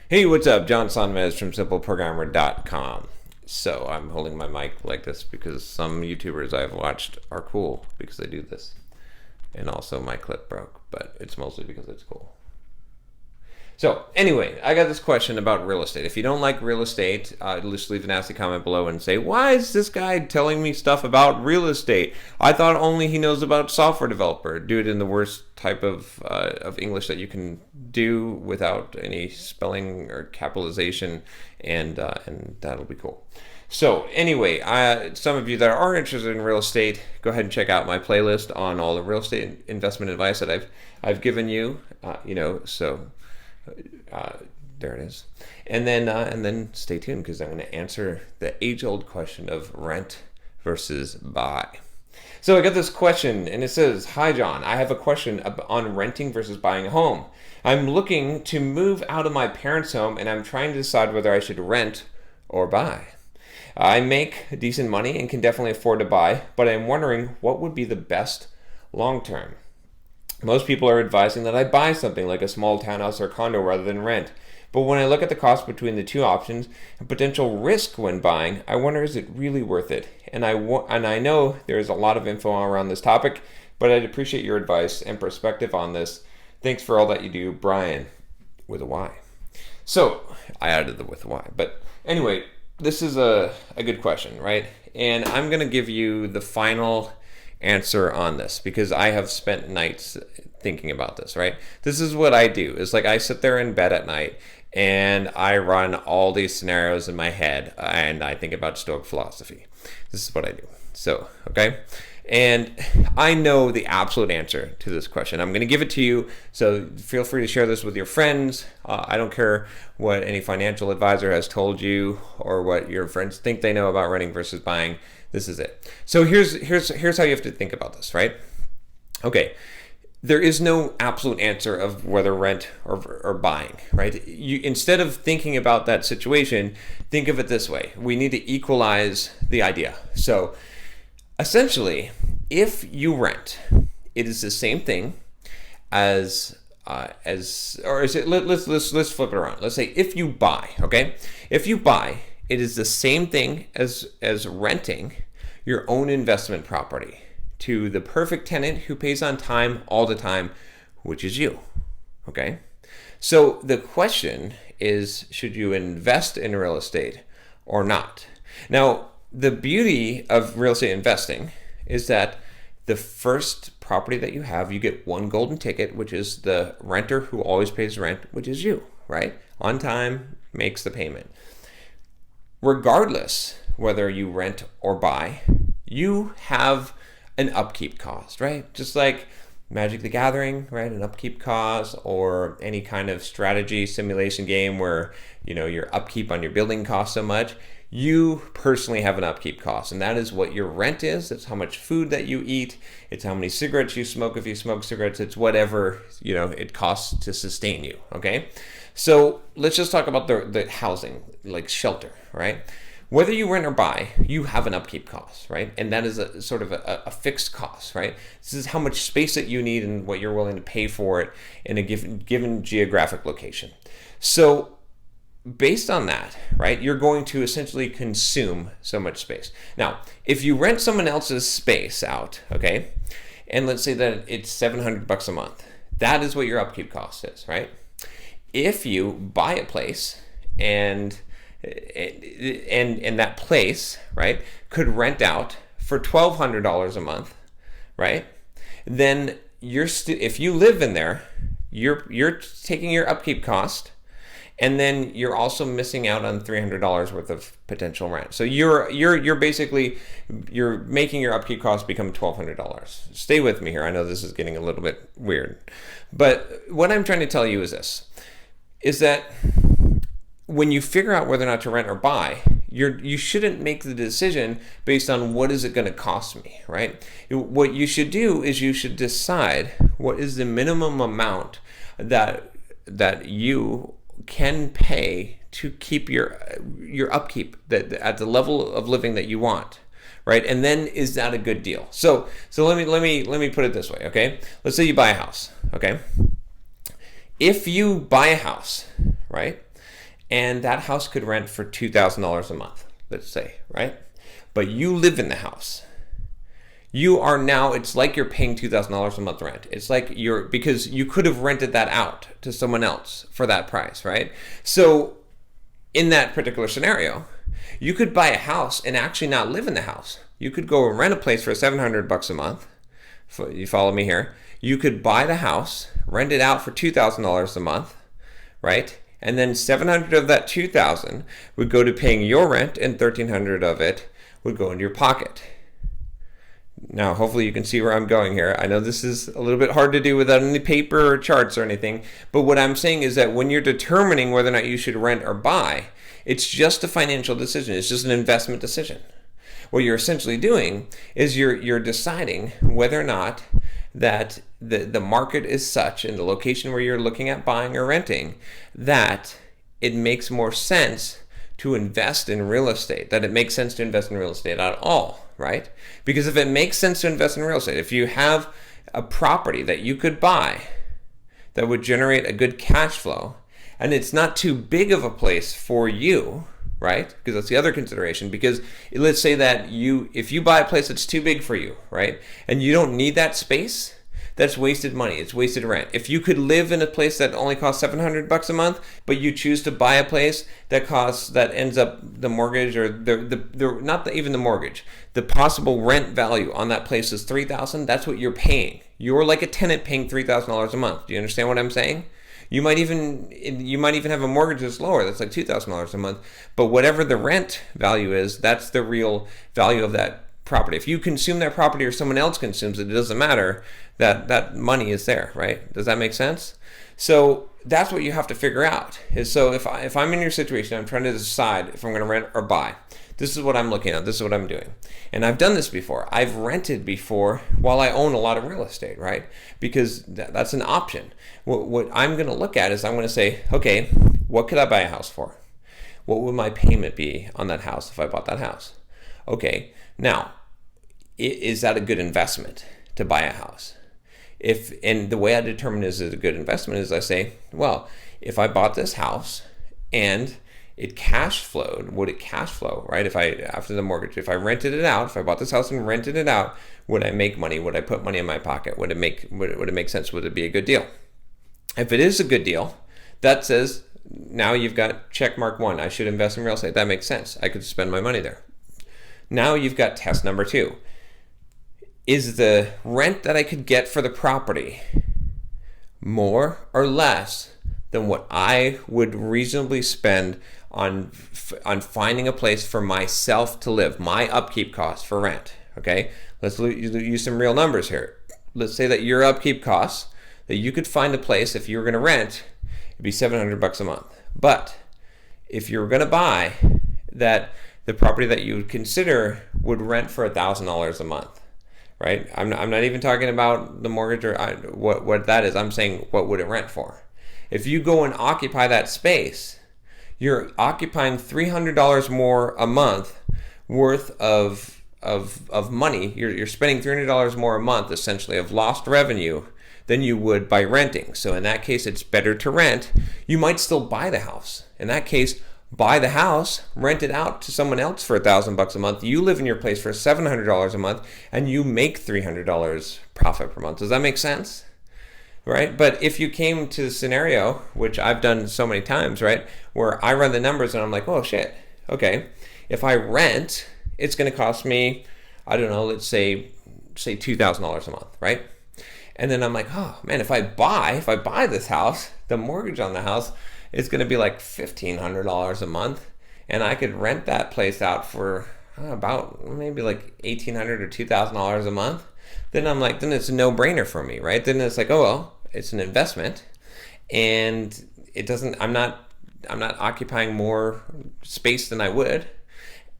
Hey, what's up? John Sonmez from SimpleProgrammer.com. So I'm holding my mic like this because some YouTubers I've watched are cool because they do this. And also my clip broke, but it's mostly because it's cool. So anyway, I got this question about real estate. If you don't like real estate, just leave a nasty comment below and say, why is this guy telling me stuff about real estate? I thought only he knows about software developer. Do it in the worst type of English that you can do without any spelling or capitalization, and that'll be cool. So anyway, some of you that are interested in real estate, go ahead and check out my playlist on all the real estate investment advice that I've given you. There it is, and then stay tuned because I'm going to answer the age-old question of rent versus buy. So I got this question, and it says, "Hi John, I have a question on renting versus buying a home. I'm looking to move out of my parents' home, and I'm trying to decide whether I should rent or buy. I make decent money and can definitely afford to buy, but I'm wondering what would be the best long term. Most people are advising that I buy something like a small townhouse or condo rather than rent. But when I look at the cost between the two options and potential risk when buying, I wonder, is it really worth it? And I know there's a lot of info around this topic, but I'd appreciate your advice and perspective on this. Thanks for all that you do, Brian," with a Y. So I added the with a Y. But anyway, this is a good question, right? And I'm going to give you the final answer on this because I have spent nights thinking about this, right? This is what I do. It's like I sit there in bed at night and I run all these scenarios in my head and I think about Stoic philosophy. This is what I do. So, okay? And I know the absolute answer to this question. I'm going to give it to you, so feel free to share this with your friends. I don't care what any financial advisor has told you or what your friends think they know about renting versus buying. This is it. So here's how you have to think about this, right? Okay. There is no absolute answer of whether rent or buying, right? You, instead of thinking about that situation, think of it this way. We need to equalize the idea. So essentially, if you rent, it is the same thing as or is it? Let's flip it around. Let's say if you buy, okay? If you buy, it is the same thing as renting your own investment property to the perfect tenant who pays on time all the time, which is you, okay? So the question is, should you invest in real estate or not? Now, the beauty of real estate investing is that the first property that you have, you get one golden ticket, which is the renter who always pays rent, which is you, right? On time, makes the payment. Regardless whether you rent or buy, you have an upkeep cost, right? Just like Magic the Gathering, right? An upkeep cost, or any kind of strategy simulation game where, your upkeep on your building costs so much. You personally have an upkeep cost, and that is what your rent is. It's how much food that you eat. It's how many cigarettes you smoke if you smoke cigarettes. It's whatever, it costs to sustain you, okay? So let's just talk about the housing, like shelter, right? Whether you rent or buy, you have an upkeep cost, right? And that is a sort of a fixed cost, right? This is how much space that you need and what you're willing to pay for it in a given geographic location. So based on that, right, you're going to essentially consume so much space. Now, if you rent someone else's space out, okay, and let's say that it's $700 a month, that is what your upkeep cost is, right? If you buy a place and that place, right, could rent out for $1,200 a month, right? Then if you live in there, you're taking your upkeep cost, and then you're also missing out on $300 worth of potential rent. So you're basically making your upkeep cost become $1,200. Stay with me here. I know this is getting a little bit weird, but what I'm trying to tell you is that when you figure out whether or not to rent or buy, you shouldn't make the decision based on what is it going to cost me, right? What you should do is you should decide what is the minimum amount that you can pay to keep your upkeep at the level of living that you want, right? And then is that a good deal? So let me put it this way, okay? Let's say you buy a house, okay? If you buy a house, right, and that house could rent for $2,000 a month, let's say, right? But you live in the house. You are now, it's like you're paying $2,000 a month rent. It's like because you could have rented that out to someone else for that price, right? So in that particular scenario, you could buy a house and actually not live in the house. You could go and rent a place for $700 a month. You follow me here? You could buy the house, rent it out for $2,000 a month, right? And then $700 of that $2,000 would go to paying your rent, and $1,300 of it would go into your pocket. Now, hopefully you can see where I'm going here. I know this is a little bit hard to do without any paper or charts or anything, but what I'm saying is that when you're determining whether or not you should rent or buy, it's just a financial decision. It's just an investment decision. What you're essentially doing is you're deciding whether or not that the market is such in the location where you're looking at buying or renting that it makes more sense to invest in real estate, that it makes sense to invest in real estate at all, right? Because if it makes sense to invest in real estate, if you have a property that you could buy that would generate a good cash flow, and it's not too big of a place for you, right? Because that's the other consideration. Because let's say that if you buy a place that's too big for you, right? And you don't need that space, that's wasted money. It's wasted rent. If you could live in a place that only costs $700 a month, but you choose to buy a place that ends up the mortgage or even the mortgage, the possible rent value on that place is $3,000. That's what you're paying. You're like a tenant paying $3,000 a month. Do you understand what I'm saying? You might even have a mortgage that's lower, that's like $2,000 a month. But whatever the rent value is, that's the real value of that property. If you consume that property or someone else consumes it, it doesn't matter. That money is there, right? Does that make sense? So that's what you have to figure out. So if I'm in your situation, I'm trying to decide if I'm going to rent or buy. This is what I'm looking at. This is what I'm doing. And I've done this before. I've rented before while I own a lot of real estate, right? Because that's an option. What I'm going to look at is I'm going to say, okay, what could I buy a house for? What would my payment be on that house if I bought that house? Okay, now, is that a good investment to buy a house? And the way I determine is it a good investment is I say, well, if I bought this house and it cash flowed, would it cash flow, right? After the mortgage, if I rented it out, if I bought this house and rented it out, would I make money? Would I put money in my pocket? Would it make sense? Would it be a good deal? If it is a good deal, that says now you've got check mark 1. I should invest in real estate. That makes sense. I could spend my money there. Now you've got test number 2. Is the rent that I could get for the property more or less than what I would reasonably spend on finding a place for myself to live, my upkeep costs for rent? Okay, let's use some real numbers here. Let's say that your upkeep costs, that you could find a place if you were going to rent, it'd be $700 a month. But if you were going to buy, that the property that you would consider would rent for $1,000 a month, right? I'm not even talking about the mortgage or what that is. I'm saying, what would it rent for? If you go and occupy that space, you're occupying $300 more a month worth of money. You're spending $300 more a month, essentially, of lost revenue than you would by renting. So in that case, it's better to rent. You might still buy the house. In that case, buy the house, rent it out to someone else for $1,000 a month. You live in your place for $700 a month, and you make $300 profit per month. Does that make sense? Right? But if you came to the scenario, which I've done so many times, right, where I run the numbers and I'm like, oh shit, okay, if I rent, it's going to cost me, I don't know, let's say $2,000 a month, right? And then I'm like, oh man, if I buy this house, the mortgage on the house is going to be like $1,500 a month, and I could rent that place out for about maybe like $1,800 or $2,000 a month. Then I'm like, then it's a no-brainer for me, right? Then it's like, oh well, it's an investment, and it doesn't. I'm not occupying more space than I would,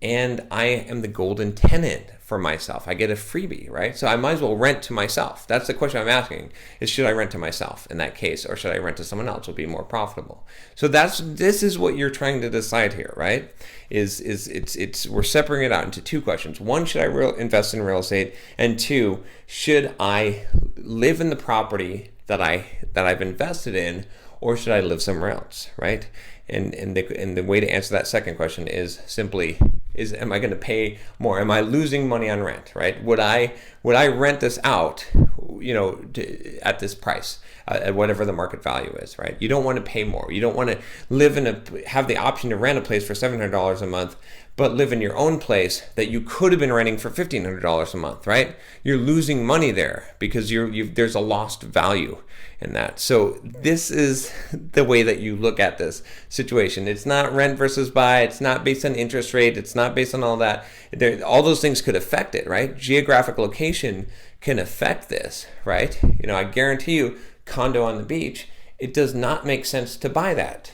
and I am the golden tenant for myself. I get a freebie, right? So I might as well rent to myself. That's the question I'm asking: is should I rent to myself in that case, or should I rent to someone else? Will be more profitable. So this is what you're trying to decide here, right? We're separating it out into 2 questions. 1, should I invest in real estate? And 2, should I live in the property that I've invested in, or should I live somewhere else, right? And the way to answer that second question is simply, am I going to pay more? Am I losing money on rent, right? Would I rent this out, at this price, at whatever the market value is, right? You don't want to pay more. You don't want to have the option to rent a place for $700 a month, but live in your own place that you could have been renting for $1,500 a month, right? You're losing money there because there's a lost value in that. So this is the way that you look at this situation. It's not rent versus buy. It's not based on interest rate. It's not based on all that. All those things could affect it, right? Geographic location can affect this, right? I guarantee you, condo on the beach, it does not make sense to buy that,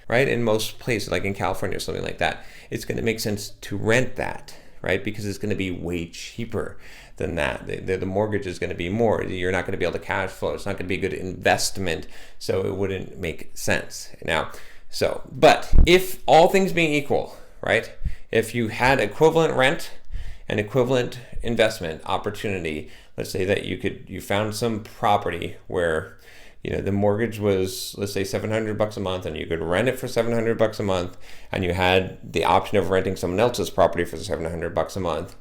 right? In most places, like in California or something like that, it's going to make sense to rent that, right? Because it's going to be way cheaper than that. The mortgage is going to be more. You're not going to be able to cash flow. It's not going to be a good investment, so it wouldn't make sense. But if all things being equal, right? If you had equivalent rent and equivalent investment opportunity, let's say that you found some property where the mortgage was, let's say, $700 a month, and you could rent it for $700 a month, and you had the option of renting someone else's property for $700 a month,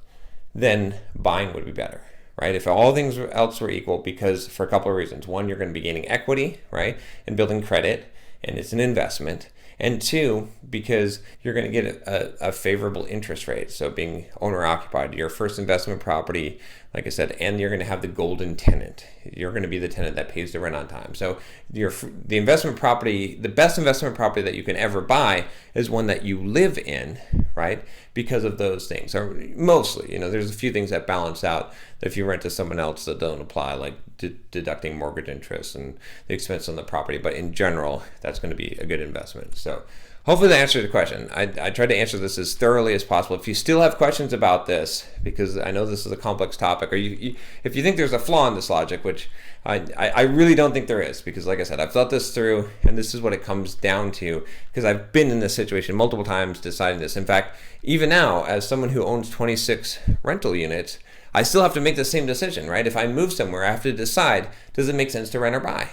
then buying would be better, right? If all things else were equal, because for a couple of reasons. One, you're going to be gaining equity, right, and building credit, and it's an investment. And two, because you're going to get a favorable interest rate. So being owner occupied, your first investment property, like I said, and you're going to have the golden tenant. You're going to be the tenant that pays the rent on time. So the investment property, the best investment property that you can ever buy is one that you live in, right? Because of those things. Or mostly, there's a few things that balance out that if you rent to someone else that don't apply, like deducting mortgage interest and the expense on the property. But in general, that's going to be a good investment. So hopefully that answers the question. I tried to answer this as thoroughly as possible. If you still have questions about this, because I know this is a complex topic, or if you think there's a flaw in this logic, which I really don't think there is, because like I said, I've thought this through, and this is what it comes down to, because I've been in this situation multiple times deciding this. In fact, even now, as someone who owns 26 rental units, I still have to make the same decision, right? If I move somewhere, I have to decide, does it make sense to rent or buy?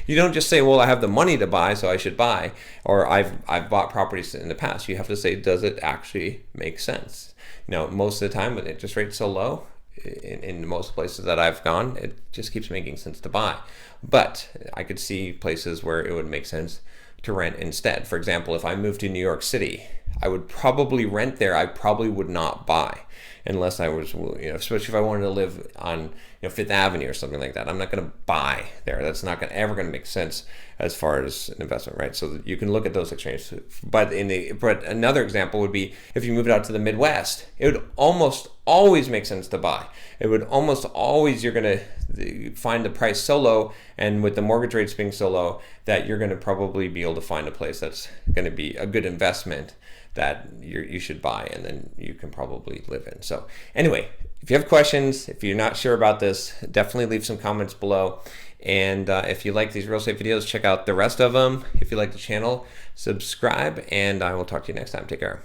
You don't just say, well, I have the money to buy, so I should buy, or I've bought properties in the past. You have to say, does it actually make sense? Most of the time, with interest rates so low, in most places that I've gone, it just keeps making sense to buy. But I could see places where it would make sense to rent instead. For example, if I moved to New York City, I would probably rent there. I probably would not buy, unless I was, especially if I wanted to live on, Fifth Avenue or something like that. I'm not going to buy there. That's not ever going to make sense as far as an investment, right? So you can look at those extremes. But another example would be if you moved out to the Midwest, it would almost always make sense to buy. It would almost always, you're going to find the price so low, and with the mortgage rates being so low, that you're going to probably be able to find a place that's going to be a good investment that you should buy, and then you can probably live in. So anyway, if you have questions, if you're not sure about this, definitely leave some comments below. And if you like these real estate videos, check out the rest of them. If you like the channel, subscribe, and I will talk to you next time. Take care.